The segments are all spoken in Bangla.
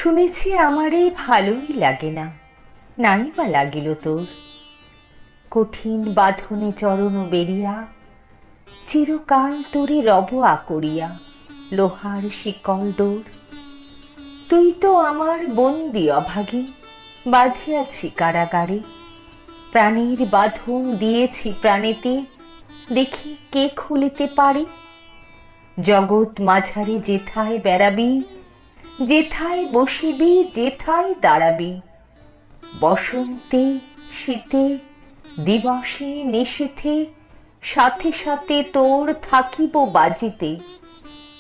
শুনেছি আমারে ভালোই লাগে না, নাই বা লাগিল তোর। কঠিন বাঁধনে চরণ বেরিয়া চিরকাল তোরে রব আকরিয়া, লোহার শিকল ডোর। তুই তো আমার বন্দি অভাগী, বাঁধিয়াছি কারাগারে। প্রাণীর বাঁধন দিয়েছি প্রাণেতে, দেখি কে খুলিতে পারে। জগৎ মাঝারে যেথায় বেড়াবি, যেথায় বসিবি, যেথায় দাঁড়াবি, বসন্তে শীতে দিবসে নিশীথে, সাথে সাথে তোর থাকিব বাজিতে।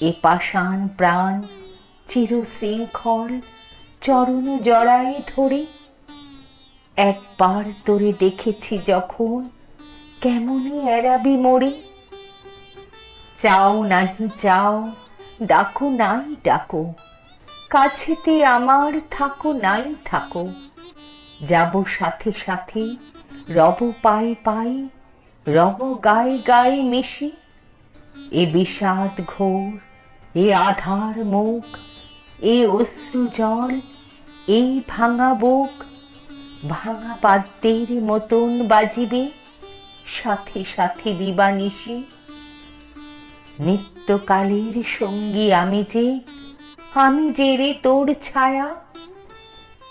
এ পাষাণ প্রাণ চিরশৃঙ্খল চরণ জড়ায়ে ধরে। একবার তোরে দেখেছি যখন, কেমনে এড়াবি মোরে। চাও নাহি চাও, ডাকো নাই ডাকো, কাছেতে আমার থাকো নাই থাকো। যাব সাথে সাথে, রব পায়ে পায়ে, রব গায়ে গায়ে মিশি। এ বিষাদ ঘোর, এ আধার মুখ, এ অশ্রু জল, এই ভাঙা বুক, ভাঙা বাদ্যের মতন বাজিবে সাথে সাথে দিবানিশি। নিত্যকালের সঙ্গী আমি যে রে তোর ছায়া।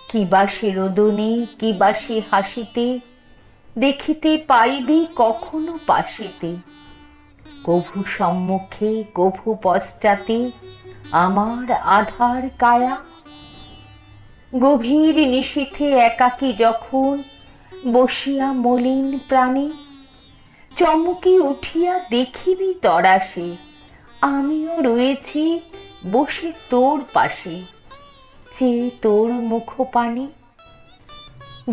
কিবা সে রোদনে, কিবা সে হাসিতে, দেখিতে পাইবি কখনো পাশিতে। কভু সম্মুখে কভু পশ্চাতে, আমার আধার কায়া। গভীর নিশীথে একাকী যখন বসিয়া মলিন প্রাণে, চমকি উঠিয়া দেখিবি তরাসে, আমিও রয়েছি বসে তোর পাশে, চেয়ে তোর মুখপানে।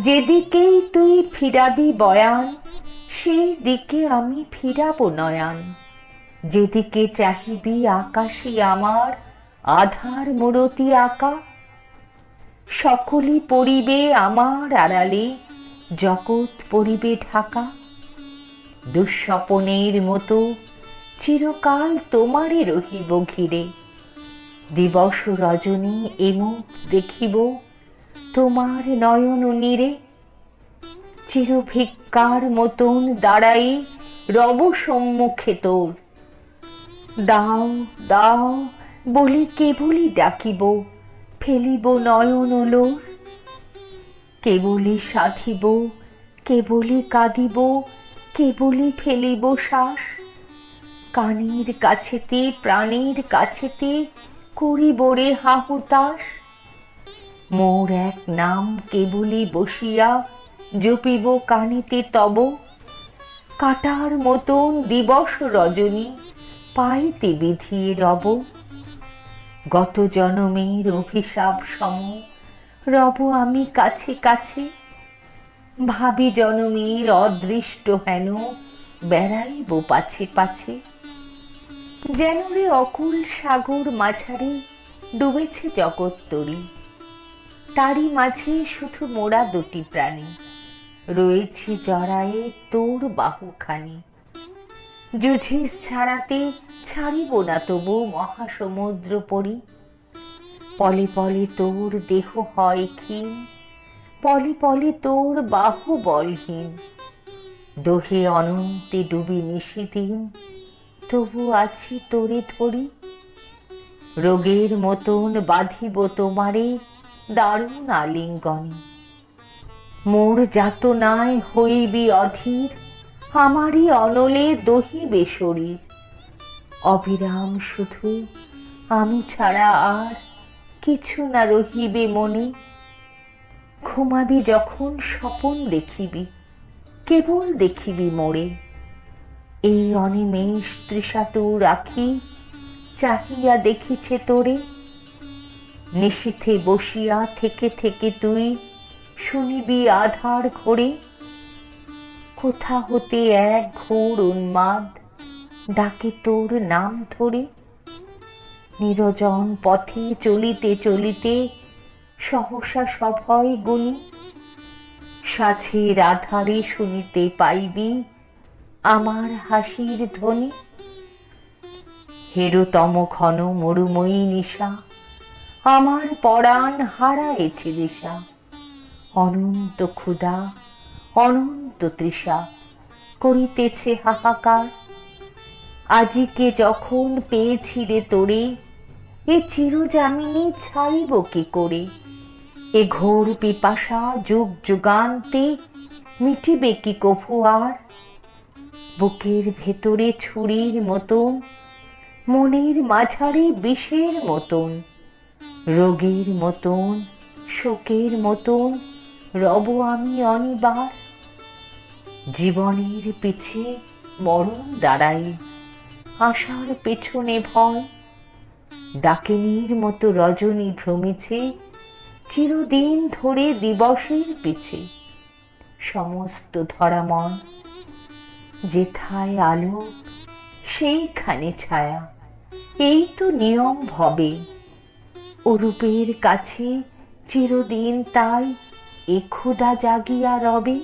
যেদিকেই তুই ফিরাবি বয়ান, সেই দিকে আমি ফিরাবো নয়ান। যেদিকে চাহিবি আকাশে আমার আধার মূরতি আঁকা। সকলই পড়িবে আমার আড়ালে, জগৎ পড়িবে ঢাকা। দুঃস্বপনের মতো চিরকাল তোমারে রহিব ঘিরে। দিবস রজনী এমুখ দেখিব তোমার নয়ন নীরে। চিরভিক্ষার মতন দাঁড়াই রব সম্মুখে তোর। দাও দাও বলি কেবলই ডাকিব, ফেলিব নয়ন লোর। কেবলই সাধিব, কেবলই কাঁদিব, কেবলই ফেলিব শ্বাস। কানের কাছেতে প্রাণের কাছেতে করিব রে হাহুতাস। মোর এক নাম কেবলই বসিয়া জপিব কানেতে তব। কাটার মতন দিবস রজনী পাইতে বিধিয়ে রব। গত জনমের অভিশাপ সম রব আমি কাছে কাছে। ভাবি জনমের অদৃষ্ট হেন বেড়াইব পাছে পাছে। যেন রে অকুল সাগর মাঝারে ডুবেছে জগৎ তরি। তারই মাঝে শুধু মোরা দুটি প্রাণী, রয়েছি জড়ায়ে তোর বাহুখানি। যুঝিস ছাড়াতে ছাড়িব না তবু মহাসমুদ্র পরি। পলে পলে তোর দেহ হয় ক্ষীণ, পলে পলে তোর বাহু বলহীন। দোহে অনন্তে ডুবি নিশিদিন, তবু আছি তোরে ধরি। রোগের মতন বাঁধিব তোমারে দারুণ আলিঙ্গনে। মোর যাতনায় হইবি অধীর, আমারই অনলে দহিবে শরীর। অবিরাম শুধু আমি ছাড়া আর কিছু না রহিবে মনে। ঘুমাবি যখন স্বপন দেখিবি, কেবল দেখিবি মোরে। এই অনিমেষ তৃষাতুর আখি চাহিয়া দেখিছে তোরে। নিশীথে বসিয়া থেকে থেকে তুই শুনিবি আধার ঘোরে। কোথা হতে এক ঘোর উন্মাদ ডাকে তোর নাম ধরে। নিরজন পথে চলিতে চলিতে সহসা সভয় গুনি। সাঝের আধারে শুনিতে পাইবি আমার হাসির ধ্বনি। হেরোতম ঘন মরুময়ী নিশা আমার পরাণ হারায়েছে দিশা, অনন্ত ক্ষুধা অনন্ত তৃষা করিতেছে হাহাকার। আজিকে যখন পেয়েছি রে তোরে, এ চিরজামিনী ছাড়িব কি করে? এ ঘোর পিপাসা যুগ যুগান্তে মিটিবে কি কভু আর? বুকের ভেতরে ছুরির মতন, মনের মাঝারে বিষের মতন, রোগের মতন শোকের মতন রব আমি অনিবার। জীবনের পিছে মরণ দাঁড়াই, আশার পেছনে ভয়, ডাকিনীর মতো রজনী ভ্রমিছে চিরদিন ধরে দিবসের পিছে। সমস্ত ধরাময়, যেথায় আলো সেইখানে ছায়া, এই তো নিয়ম ভবে। অরূপের কাছে চিরদিন তাই এ ক্ষুধা জাগিয়া রবে।